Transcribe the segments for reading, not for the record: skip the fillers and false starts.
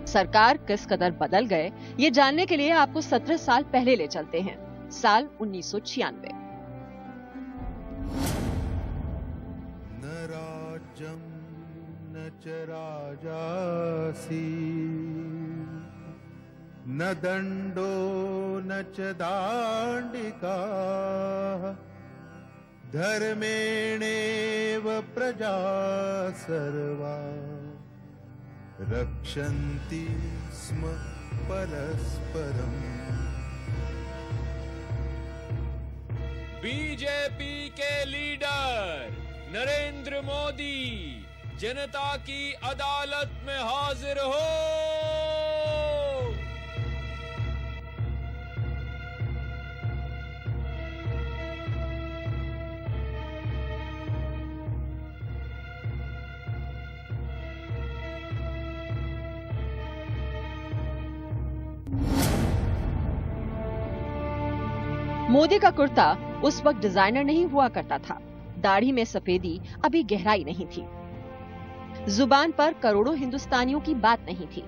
सरकार किस कदर बदल गए, ये जानने के लिए आपको 17 साल पहले ले चलते हैं। साल 1996। न राज्यं न च राजासी, न दंडो न च दांडिका, धर्मेणेव प्रजा सर्वा रक्षन्ति स्म परस्परम्। बीजेपी के लीडर नरेंद्र मोदी जनता की अदालत में हाजिर हो। मोदी का कुर्ता उस वक्त डिजाइनर नहीं हुआ करता था। दाढ़ी में सफेदी अभी गहराई नहीं थी। जुबान पर करोड़ों हिंदुस्तानियों की बात नहीं थी।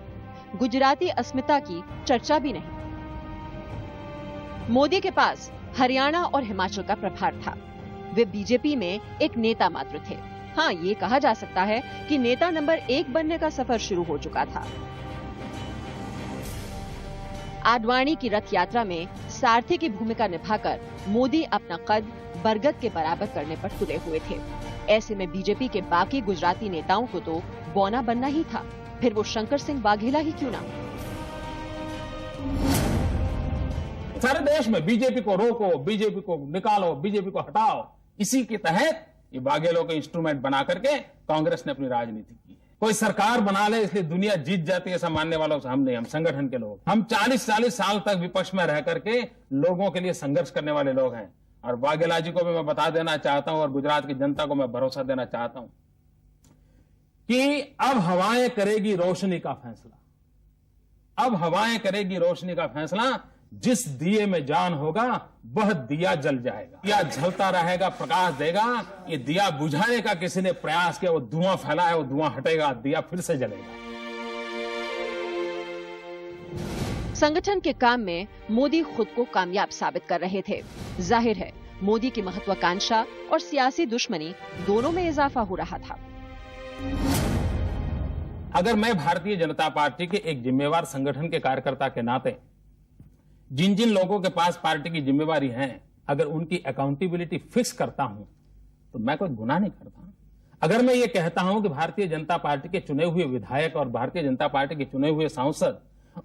गुजराती अस्मिता की चर्चा भी नहीं। मोदी के पास हरियाणा और हिमाचल का प्रभार था। वे बीजेपी में एक नेता मात्र थे। हाँ, ये कहा जा सकता है कि नेता नंबर 1 बनने का सफर शुरू हो चुका था। आडवाणी की रथ यात्रा में सारथी की भूमिका निभाकर मोदी अपना कद बरगद के बराबर करने पर तुले हुए थे। ऐसे में बीजेपी के बाकी गुजराती नेताओं को तो बौना बनना ही था, फिर वो शंकर सिंह वाघेला ही क्यों ना। सारे देश में बीजेपी को रोको, बीजेपी को निकालो, बीजेपी को हटाओ, इसी के तहत ये वाघेलों के इंस्ट्रूमेंट बना करके कांग्रेस ने अपनी राजनीति की। कोई सरकार बना ले इसलिए दुनिया जीत जाती है, ऐसा मानने वालों से हम नहीं। हम संगठन के लोग, हम 40-40 साल तक विपक्ष में रह करके लोगों के लिए संघर्ष करने वाले लोग हैं। और वाघेला जी को भी मैं बता देना चाहता हूं और गुजरात की जनता को मैं भरोसा देना चाहता हूं कि अब हवाएं करेगी रोशनी का फैसला। अब हवाएं करेगी रोशनी का फैसला। जिस दिए में जान होगा वह दिया जल जाएगा। दिया जलता रहेगा, प्रकाश देगा। ये दिया बुझाने का किसी ने प्रयास किया, वो धुआं फैला है, वो धुआं हटेगा, दिया फिर से जलेगा। संगठन के काम में मोदी खुद को कामयाब साबित कर रहे थे। जाहिर है मोदी की महत्वाकांक्षा और सियासी दुश्मनी दोनों में इजाफा हो रहा था। अगर मैं भारतीय जनता पार्टी के एक जिम्मेवार संगठन के कार्यकर्ता के नाते जिन जिन लोगों के पास पार्टी की जिम्मेवारी है, अगर उनकी अकाउंटेबिलिटी फिक्स करता हूं तो मैं कोई गुनाह नहीं करता। अगर मैं ये कहता हूं कि भारतीय जनता पार्टी के चुने हुए विधायक और भारतीय जनता पार्टी के चुने हुए सांसद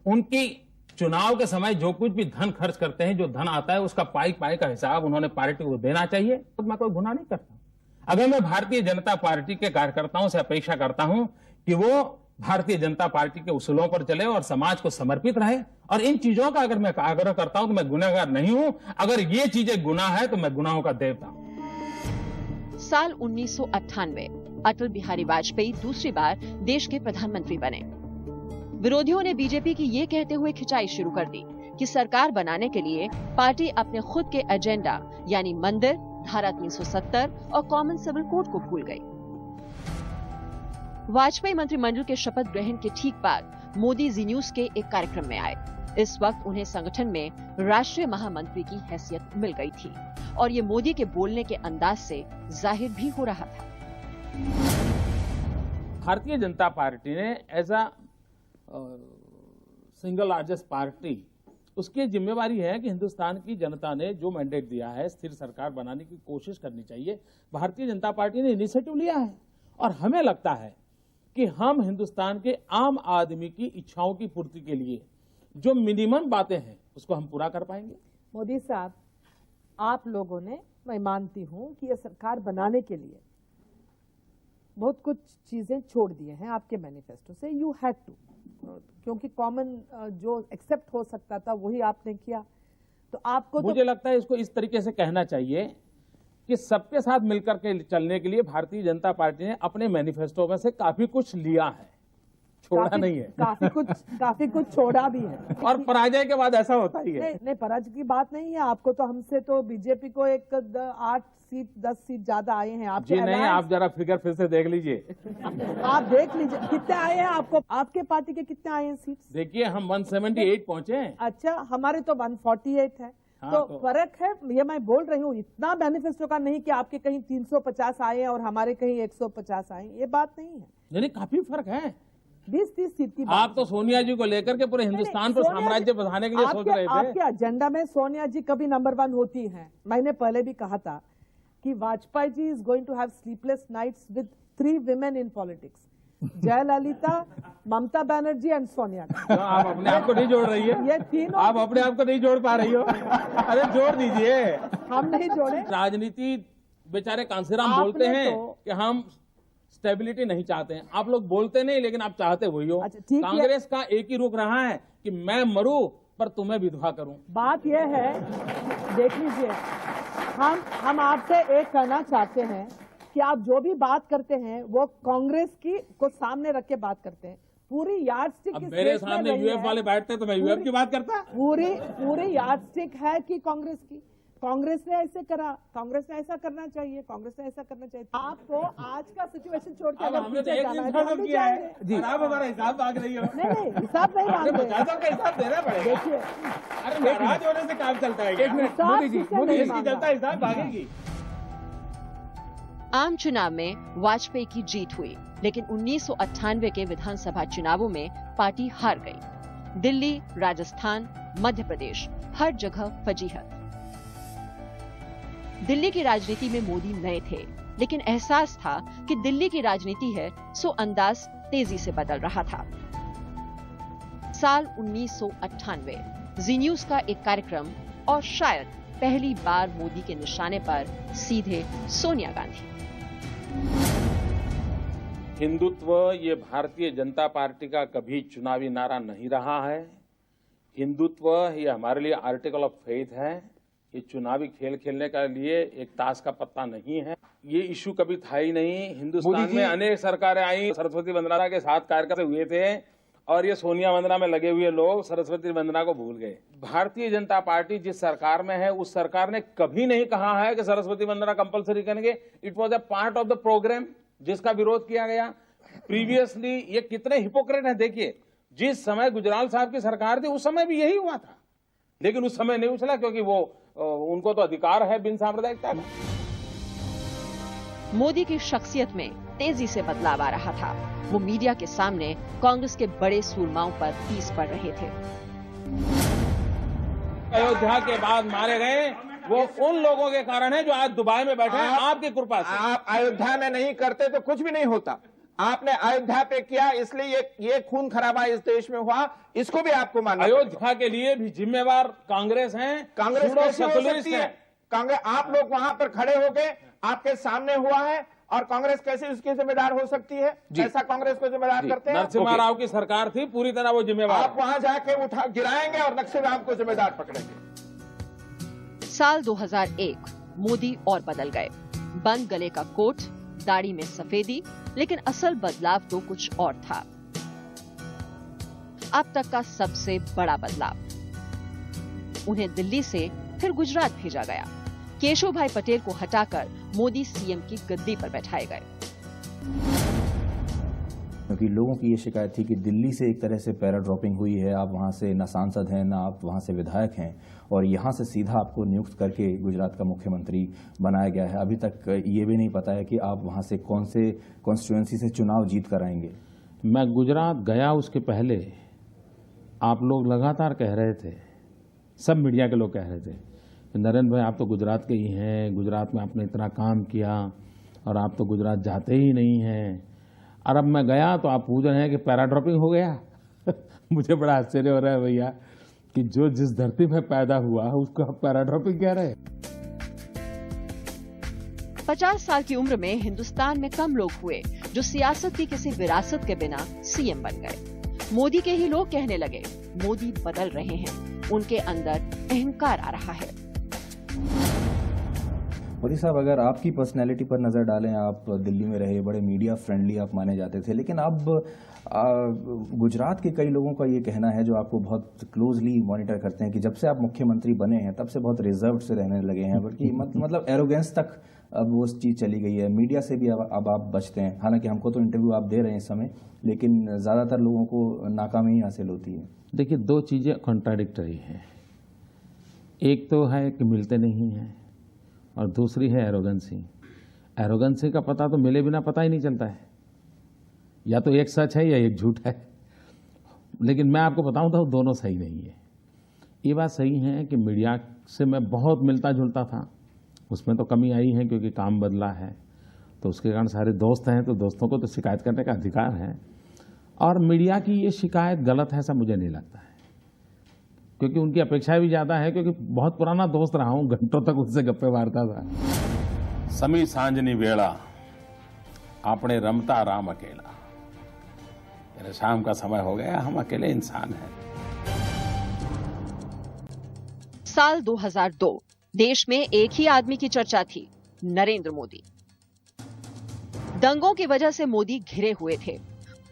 उनकी चुनाव के समय जो कुछ भी धन खर्च करते हैं, जो धन आता है उसका पाई का हिसाब उन्होंने पार्टी को देना चाहिए, तो मैं कोई गुनाह नहीं करता। अगर मैं भारतीय जनता पार्टी के कार्यकर्ताओं से अपेक्षा करता हूं कि वो भारतीय जनता पार्टी के उसूलों पर चले और समाज को समर्पित रहे, और इन चीजों का अगर मैं आग्रह करता हूं तो मैं गुनहगार नहीं हूं। अगर ये चीजें गुनाह है तो मैं गुनाहों का देवता हूं। साल 1998 अटल बिहारी वाजपेयी दूसरी बार देश के प्रधानमंत्री बने। विरोधियों ने बीजेपी की ये कहते हुए खिंचाई शुरू कर दी कि सरकार बनाने के लिए पार्टी अपने खुद के एजेंडा यानी मंदिर, धारा 370 और कॉमन सिविल कोड को भूल गई। वाजपेयी मंत्रिमंडल के शपथ ग्रहण के ठीक बाद मोदी जी न्यूज के एक कार्यक्रम में आए। इस वक्त उन्हें संगठन में राष्ट्रीय महामंत्री की हैसियत मिल गई थी और ये मोदी के बोलने के अंदाज से जाहिर भी हो रहा था। भारतीय जनता पार्टी ने as a single largest party, उसकी जिम्मेवारी है कि हिंदुस्तान की जनता ने जो मैंडेट दिया है, स्थिर सरकार बनाने की कोशिश करनी चाहिए। भारतीय जनता पार्टी ने इनिशिएटिव लिया है और हमें लगता है कि हम हिंदुस्तान के आम आदमी की इच्छाओं की पूर्ति के लिए जो मिनिमम बातें हैं उसको हम पूरा कर पाएंगे। मोदी साहब, आप लोगों ने, मैं मानती हूं कि यह सरकार बनाने के लिए बहुत कुछ चीजें छोड़ दिए हैं आपके मैनिफेस्टो से। यू हैड टू, क्योंकि कॉमन जो एक्सेप्ट हो सकता था वही आपने किया। तो आपको मुझे लगता है इसको इस तरीके से कहना चाहिए कि सबके साथ मिलकर के चलने के लिए भारतीय जनता पार्टी ने अपने मैनिफेस्टो में से काफी कुछ लिया है, छोड़ा नहीं है। काफी कुछ छोड़ा भी है। और पराजय के बाद ऐसा होता ही है। नहीं, पराजय की बात नहीं है। आपको तो हमसे तो बीजेपी को 8 सीट 10 सीट ज्यादा आए हैं। आपके जी नहीं, आप जरा फिगर फिर से देख लीजिए। आप देख लीजिए कितने आए हैं आपको, आपके पार्टी के कितने आए हैं सीट? देखिए हम 178 पहुंचे हैं। अच्छा, हमारे तो 148 है। हाँ, तो फर्क है, ये मैं बोल रही हूँ। इतना मैनिफेस्टो का नहीं कि आपके कहीं 350 आए हैं और हमारे कहीं 150 आए, ये बात नहीं है। यानी काफी फर्क है। 20-30 सीट की आप तो सोनिया जी को लेकर के पूरे हिंदुस्तान पर साम्राज्य बसाने के लिए सोच रहे थे। आपके एजेंडा में सोनिया जी कभी नंबर 1 होती हैं। मैंने पहले भी कहा था कि Vajpayee ji is going to have sleepless nights with 3 women in politics, Jayalalithaa, Mamata Banerjee and Sonia. तो आप अपने आप को नहीं जोड़ रही है? ये तीनों आप अपने आप को नहीं जोड़ पा रही हो? अरे जोड़ दीजिए। हम नहीं जोड़े। राजनीति बेचारे कांसीराम बोलते हैं कि हम स्टेबिलिटी नहीं चाहते हैं। आप लोग बोलते नहीं, लेकिन आप चाहते वही हो। अच्छा, ठीक है। कांग्रेस का एक ही रुख रहा है कि मैं मरूं पर तुम्हें विधवा करूं। बात यह है, देख लीजिए, हम आपसे एक कहना चाहते हैं कि आप जो भी बात करते हैं वो कांग्रेस की को सामने रख के बात करते हैं। पूरी यार्डस्टिक अब मेरे सामने यूएफ वाले बैठते हैं तो मैं यूएफ की बात करता। पूरी यार्डस्टिक है कि कांग्रेस की। कांग्रेस ने ऐसे करा, कांग्रेस ने ऐसा करना चाहिए, कांग्रेस ने ऐसा करना चाहिए। आपको आज का सिचुएशन छोड़ के अगर हमने तो पीछे एक जाना है दिन तो हम खत्म भी किया है जाएंगे। जी। आप हमारा हिसाब मांग रही हो? नहीं, हिसाब नहीं मांग रहे। 50 का हिसाब देना पड़ेगा। देखिए, अरे नाराज होने से काम चलता है क्या? मोदी जी इसकी जनता हिसाब मांगेगी। आम चुनाव में वाजपेयी की जीत हुई, लेकिन 1998 के विधानसभा चुनावों में पार्टी हार गई। दिल्ली, राजस्थान, मध्य प्रदेश, हर जगह फजीहत। दिल्ली की राजनीति में मोदी नए थे, लेकिन एहसास था कि दिल्ली की राजनीति है सो अंदाज तेजी से बदल रहा था। साल 1998, जी न्यूज का एक कार्यक्रम और शायद पहली बार मोदी के निशाने पर सीधे सोनिया गांधी। हिंदुत्व ये भारतीय जनता पार्टी का कभी चुनावी नारा नहीं रहा है। हिंदुत्व ये हमारे लिए आर्टिकल ऑफ फेथ है। ये चुनावी खेल खेलने के लिए एक ताश का पत्ता नहीं है। ये इशू कभी था ही नहीं। हिंदुस्तान में अनेक सरकारें आई, सरस्वती वंदना के साथ कार्यक्रम हुए थे और ये सोनिया वंदना में लगे हुए लोग सरस्वती वंदना को भूल गए। भारतीय जनता पार्टी जिस सरकार में है उस सरकार ने कभी नहीं कहा है कि सरस्वती वंदना कंपलसरी करेंगे। It was a part of the program जिसका विरोध किया गया। प्रीवियसली ये कितने हिपोक्रेट हैं देखिए। जिस समय गुजराल साहब की सरकार थी उस समय भी यही हुआ था, लेकिन उस समय नहीं उछला क्योंकि वो उनको तो अधिकार है बिन सांप्रदायिकता का। मोदी की शख्सियत में तेजी से बदलाव आ रहा था। वो मीडिया के सामने कांग्रेस के बड़े सूरमाओं पर पीस पड़ रहे थे। अयोध्या के बाद मारे गए वो उन लोगों के कारण है जो आज दुबई में बैठे हैं आपकी कृपा से। आप अयोध्या में नहीं करते तो कुछ भी नहीं होता। आपने अयोध्या पे किया, इसलिए ये खून खराबा इस देश में हुआ। इसको भी आपको मानना। अयोध्या के लिए भी जिम्मेवार कांग्रेस हैं। कांग्रेस कैसे हो सकती है? कांग्रेस, आप लोग वहां पर खड़े होके आपके सामने हुआ है और कांग्रेस कैसे उसकी जिम्मेदार हो सकती है? ऐसा कांग्रेस को जिम्मेदार करते हैं? नरसिम्हा राव की सरकार थी, पूरी तरह वो जिम्मेवार। आप वहां जाके उठा गिराएंगे और नक्सलवाद को जिम्मेदार पकड़ेंगे। साल 2001, मोदी और बदल गए। बंद गले का कोट, दाढ़ी में सफेदी, लेकिन असल बदलाव तो कुछ और था। अब तक का सबसे बड़ा बदलाव। उन्हें दिल्ली से फिर गुजरात भेजा गया। केशव भाई पटेल को हटाकर मोदी सीएम की गद्दी पर बैठाए गए। क्योंकि लोगों की ये शिकायत थी कि दिल्ली से एक तरह से पैरा ड्रॉपिंग हुई है। आप वहां से ना सांसद हैं, ना आप वहां से विधायक हैं, और यहां से सीधा आपको नियुक्त करके गुजरात का मुख्यमंत्री बनाया गया है। अभी तक ये भी नहीं पता है कि आप वहां से कौन से कॉन्स्टिट्यूएंसी से चुनाव जीत कर आएंगे। मैं गुजरात गया उसके पहले आप लोग लगातार कह रहे थे, सब मीडिया के लोग कह रहे थे, नरेंद्र भाई आप तो गुजरात के ही हैं, गुजरात में आपने इतना काम किया और आप तो गुजरात जाते ही नहीं हैं। और अब मैं गया तो आप पूछ रहे हैं कि पैराड्रॉपिंग हो गया। मुझे बड़ा आश्चर्य हो रहा है भैया कि जो जिस धरती में पैदा हुआ उसको आप पैराड्रॉपिंग कह रहे हैं। 50 साल की उम्र में हिंदुस्तान में कम लोग हुए जो सियासत की किसी विरासत के बिना सीएम बन गए। मोदी के ही लोग कहने लगे, मोदी बदल रहे हैं, उनके अंदर अहंकार आ रहा है। मोदी साहब, अगर आपकी पर्सनैलिटी पर नज़र डालें, आप दिल्ली में रहे, बड़े मीडिया फ्रेंडली आप माने जाते थे, लेकिन अब गुजरात के कई लोगों का ये कहना है, जो आपको बहुत क्लोजली मॉनिटर करते हैं, कि जब से आप मुख्यमंत्री बने हैं तब से बहुत रिजर्व से रहने लगे हैं, बल्कि मतलब एरोगेंस तक अब वो चीज़ चली गई है। मीडिया से भी अब आप बचते हैं। हालांकि हमको तो इंटरव्यू आप दे रहे हैं इस समय, लेकिन ज़्यादातर लोगों को नाकामी ही हासिल होती है। देखिए, दो चीज़ें कॉन्ट्राडिक्टरी हैं। एक तो है कि मिलते नहीं हैं, और दूसरी है एरोगेंसी। एरोगेंसी का पता तो मिले बिना पता ही नहीं चलता है, या तो एक सच है या एक झूठ है। लेकिन मैं आपको बताऊं तो दोनों सही नहीं है। ये बात सही है कि मीडिया से मैं बहुत मिलता जुलता था, उसमें तो कमी आई है क्योंकि काम बदला है, तो उसके कारण सारे दोस्त हैं, तो दोस्तों को तो शिकायत करने का अधिकार है। और मीडिया की ये शिकायत गलत है, ऐसा मुझे नहीं लगता है, क्योंकि उनकी अपेक्षा भी ज़्यादा है, क्योंकि बहुत पुराना दोस्त रहा हूँ, घंटों तक उससे गप्पे मारता था। समी सांजनी वेला आपने रमता राम अकेला, यानी शाम का समय हो गया, हम अकेले इंसान हैं। साल 2002 देश में एक ही आदमी की चर्चा थी, नरेंद्र मोदी। दंगों की वजह से मोदी घिरे हुए थे।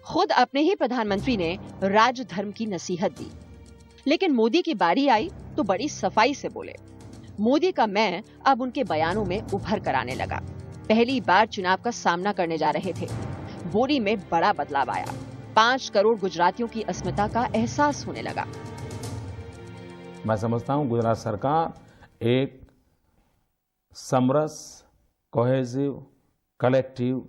खुद अपने ही प्रधानमंत्री ने राजधर्म की नसीहत दी, लेकिन मोदी की बारी आई तो बड़ी सफाई से बोले। मोदी का मैं अब उनके बयानों में उभर कर आने लगा। पहली बार चुनाव का सामना करने जा रहे थे। बोली में बड़ा बदलाव आया। 5 करोड़ गुजरातियों की अस्मिता का एहसास होने लगा। मैं समझता हूं गुजरात सरकार एक समरस, कोहेसिव, कलेक्टिव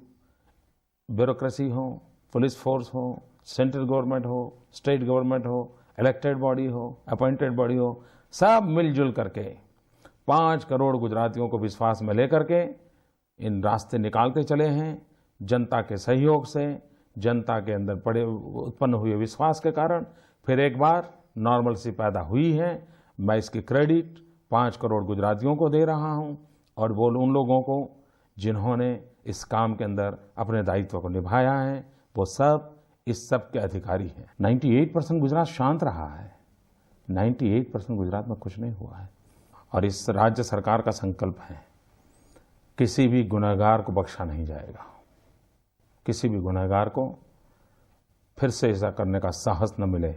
ब्यूरोक्रेसी हो, पुलिस फोर्स हो, सेंट्रल गवर्नमेंट हो, स्टेट गवर्नमेंट हो, इलेक्टेड बॉडी हो, अपॉइंटेड बॉडी हो, सब मिलजुल करके 5 करोड़ गुजरातियों को विश्वास में लेकर के इन रास्ते निकालते चले हैं। जनता के सहयोग से, जनता के अंदर उत्पन्न हुए विश्वास के कारण फिर एक बार नॉर्मलसी पैदा हुई है। मैं इसकी क्रेडिट 5 करोड़ गुजरातियों को दे रहा हूं, और वो उन लोगों को जिन्होंने इस काम के अंदर अपने दायित्व को निभाया है, वो सब इस सब के अधिकारी हैं। 98% गुजरात शांत रहा है, 98% गुजरात में कुछ नहीं हुआ है। और इस राज्य सरकार का संकल्प है, किसी भी गुनहगार को बख्शा नहीं जाएगा। किसी भी गुनहगार को फिर से ऐसा करने का साहस न मिले,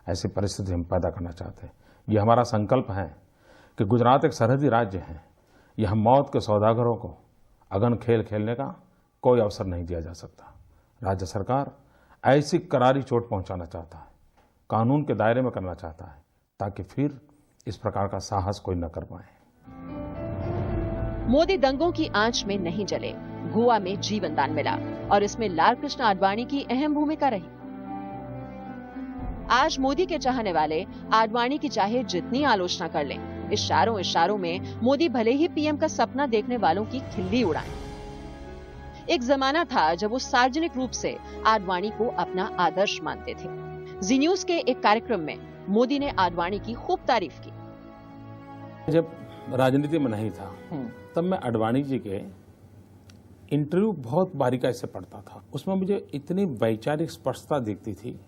ऐसी परिस्थिति हम पैदा करना चाहते हैं। ये हमारा संकल्प है कि गुजरात एक सरहदी राज्य है, यहाँ मौत के सौदागरों को अगन खेल खेलने का कोई अवसर नहीं दिया जा सकता। राज्य सरकार ऐसी करारी चोट पहुंचाना चाहता है, कानून के दायरे में करना चाहता है, ताकि फिर इस प्रकार का साहस कोई न कर पाए। मोदी दंगों की आंच में नहीं जले। गोवा में जीवन दान मिला, और इसमें लाल कृष्ण आडवाणी की अहम भूमिका रही। आज मोदी के चाहने वाले आडवाणी की चाहे जितनी आलोचना कर लें, इशारों में मोदी भले ही पीएम का सपना देखने वालों की खिल्ली उड़ाएं। एक जमाना था जब वो सार्वजनिक रूप से आडवाणी को अपना आदर्श मानते थे। जी न्यूज के एक कार्यक्रम में मोदी ने आडवाणी की खूब तारीफ की। जब राजनीति में नहीं था तब मैं आडवाणी जी के इंटरव्यू बहुत बारीकाई से पढ़ता था। उसमें मुझे इतनी वैचारिक स्पष्टता दिखती थी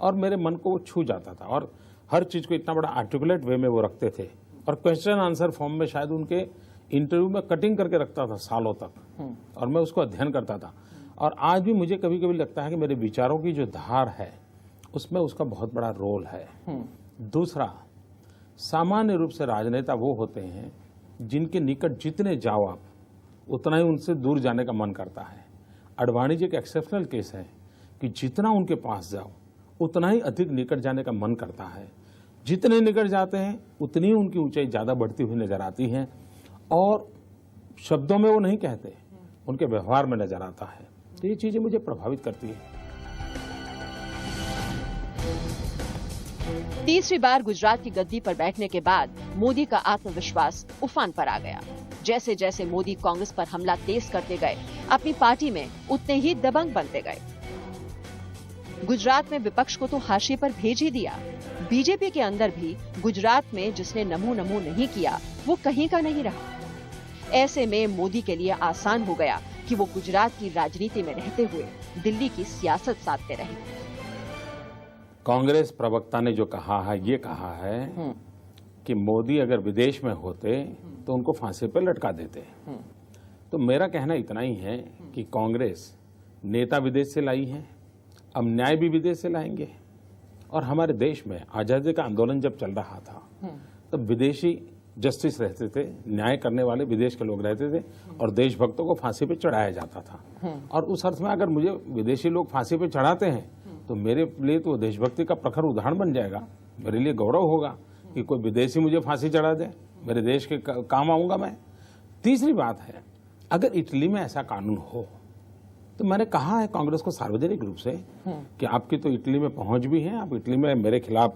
और मेरे मन को वो छू जाता था, और हर चीज को इतना बड़ा आर्टिकुलेट वे में वो रखते थे, और क्वेश्चन आंसर फॉर्म में शायद उनके इंटरव्यू में कटिंग करके रखता था सालों तक, और मैं उसको अध्ययन करता था। और आज भी मुझे कभी कभी लगता है कि मेरे विचारों की जो धार है उसमें उसका बहुत बड़ा रोल है। दूसरा, सामान्य रूप से राजनेता वो होते हैं जिनके निकट जितने जाओ आप उतना ही उनसे दूर जाने का मन करता है। आडवाणी जी का एक्सेप्शनल केस है कि जितना उनके पास जाओ उतना ही अधिक निकट जाने का मन करता है। जितने निकट जाते हैं उतनी उनकी ऊंचाई ज्यादा बढ़ती हुई नजर आती है, और शब्दों में वो नहीं कहते, उनके व्यवहार में नजर आता है। तो ये चीजें मुझे प्रभावित करती है। तीसरी बार गुजरात की गद्दी पर बैठने के बाद मोदी का आत्मविश्वास उफान पर आ गया। जैसे जैसे मोदी कांग्रेस पर हमला तेज करते गए, अपनी पार्टी में उतने ही दबंग बनते गए। गुजरात में विपक्ष को तो हाशिए पर भेज ही दिया। बीजेपी के अंदर भी गुजरात में जिसने नमो नमो नहीं किया वो कहीं का नहीं रहा। ऐसे में मोदी के लिए आसान हो गया कि वो गुजरात की राजनीति में रहते हुए दिल्ली की सियासत साधते रहे। कांग्रेस प्रवक्ता ने जो कहा है, ये कहा है कि मोदी अगर विदेश में होते तो उनको फांसी पर लटका देते। तो मेरा कहना इतना ही है कि कांग्रेस नेता विदेश से लाई है, अब न्याय भी विदेश से लाएंगे। और हमारे देश में आजादी का आंदोलन जब चल रहा था तब विदेशी जस्टिस रहते थे, न्याय करने वाले विदेश के लोग रहते थे और देशभक्तों को फांसी पे चढ़ाया जाता था। और उस अर्थ में अगर मुझे विदेशी लोग फांसी पे चढ़ाते हैं तो मेरे लिए तो देशभक्ति का प्रखर उदाहरण बन जाएगा। मेरे लिए गौरव होगा कि कोई विदेशी मुझे फांसी चढ़ा दे, मेरे देश के काम आऊंगा मैं। तीसरी बात है, अगर इटली में ऐसा कानून हो तो मैंने कहा है कांग्रेस को सार्वजनिक रूप से कि आपकी तो इटली में पहुंच भी है, आप इटली में मेरे खिलाफ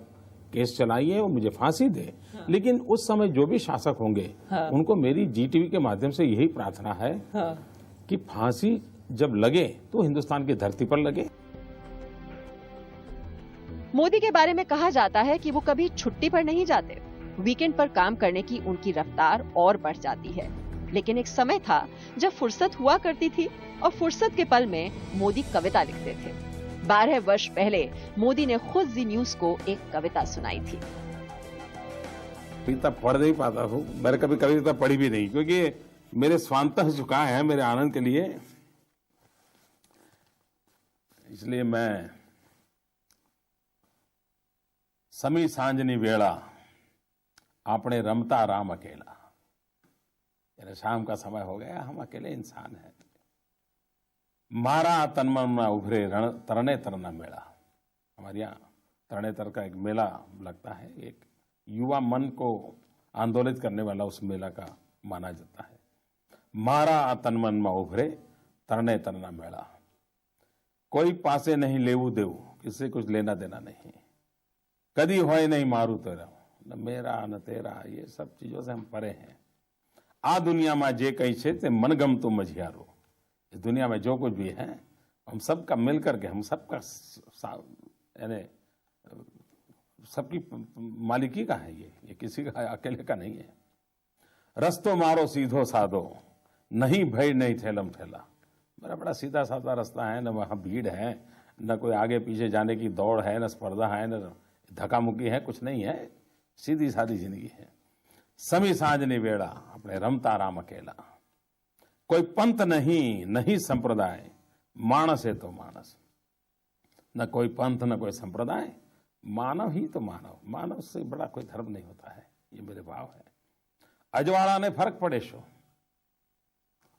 केस चलाइए और मुझे फांसी दे। लेकिन उस समय जो भी शासक होंगे उनको मेरी जीटीवी के माध्यम से यही प्रार्थना है कि फांसी जब लगे तो हिंदुस्तान की धरती पर लगे। मोदी के बारे में कहा जाता है कि वो कभी छुट्टी पर नहीं जाते, वीकेंड पर काम करने की उनकी रफ्तार और बढ़ जाती है। लेकिन एक समय था जब फुर्सत हुआ करती थी और फुर्सत के पल में मोदी कविता लिखते थे। 12 वर्ष पहले मोदी ने खुद जी न्यूज को एक कविता सुनाई थी। कविता पढ़ नहीं पाता हूँ, मैंने कभी कविता पढ़ी भी नहीं, क्योंकि मेरे स्वांतः झुका है मेरे आनंद के लिए। इसलिए मैं समी सांजनी वेला आपने रमता राम अकेला, यानी शाम का समय हो गया, हम अकेले इंसान हैं। मारा तन मन में उभरे तरने तरना मेला। हमारे यहाँ तरने तर का एक मेला लगता है, एक युवा मन को आंदोलित करने वाला उस मेला का माना जाता है। मारा तन मन में उभरे तरने तरना मेला, कोई पासे नहीं लेवू देवू, किसी कुछ लेना देना नहीं, कदी होए नहीं मारू तेरा, न मेरा न तेरा, ये सब चीजों से हम परे हैं। आ दुनिया में जे कहीं छे ते मनगम तो मझियारो, इस दुनिया में जो कुछ भी है हम सबका मिल करके, हम सबका यानी सबकी मालिकी का है, ये किसी का अकेले का नहीं है। रस्तो मारो सीधो साधो, नहीं भय नहीं ठेलम ठेला। मेरा बड़ा सीधा साधा रास्ता है, न वहाँ भीड़ है, न कोई आगे पीछे जाने की दौड़ है, न स्पर्धा है, न धक्का मुक्की है, कुछ नहीं है, सीधी सादी जिंदगी है। समी सांजनी वेड़ा अपने रमता राम अकेला, कोई पंथ नहीं नहीं संप्रदाय, मानस है तो मानस। न कोई पंथ न कोई संप्रदाय, मानव ही तो मानव, मानव से बड़ा कोई धर्म नहीं होता है, ये मेरे भाव है। अजवाड़ा ने फर्क पड़े शो,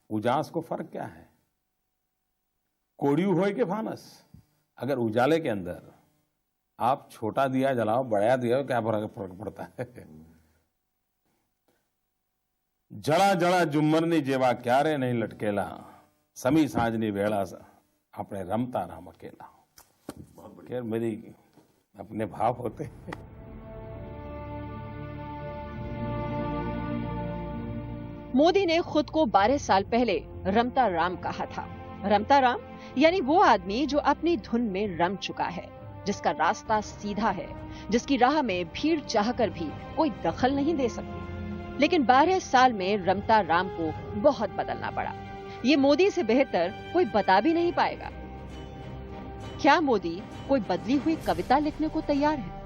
उजास को फर्क क्या है, कोड़ियू होए के फानस। अगर उजाले के अंदर आप छोटा दिया जलाओ, बड़ा दिया क्या फर्क पड़ता है। जड़ा जड़ा जुम्मरनी जेवा क्यारे नहीं लटकेला, समी सांजनी वेड़ा अपने रमता राम अकेला। खैर मेरी अपने भाव होते हैं। मोदी ने खुद को 12 साल पहले रमता राम कहा था। रमता राम यानी वो आदमी जो अपनी धुन में रम चुका है, जिसका रास्ता सीधा है, जिसकी राह में भीड़ चाहकर भी कोई दखल नहीं दे सकती। लेकिन 12 साल में रमता राम को बहुत बदलना पड़ा। ये मोदी से बेहतर कोई बता भी नहीं पाएगा। क्या मोदी कोई बदली हुई कविता लिखने को तैयार है?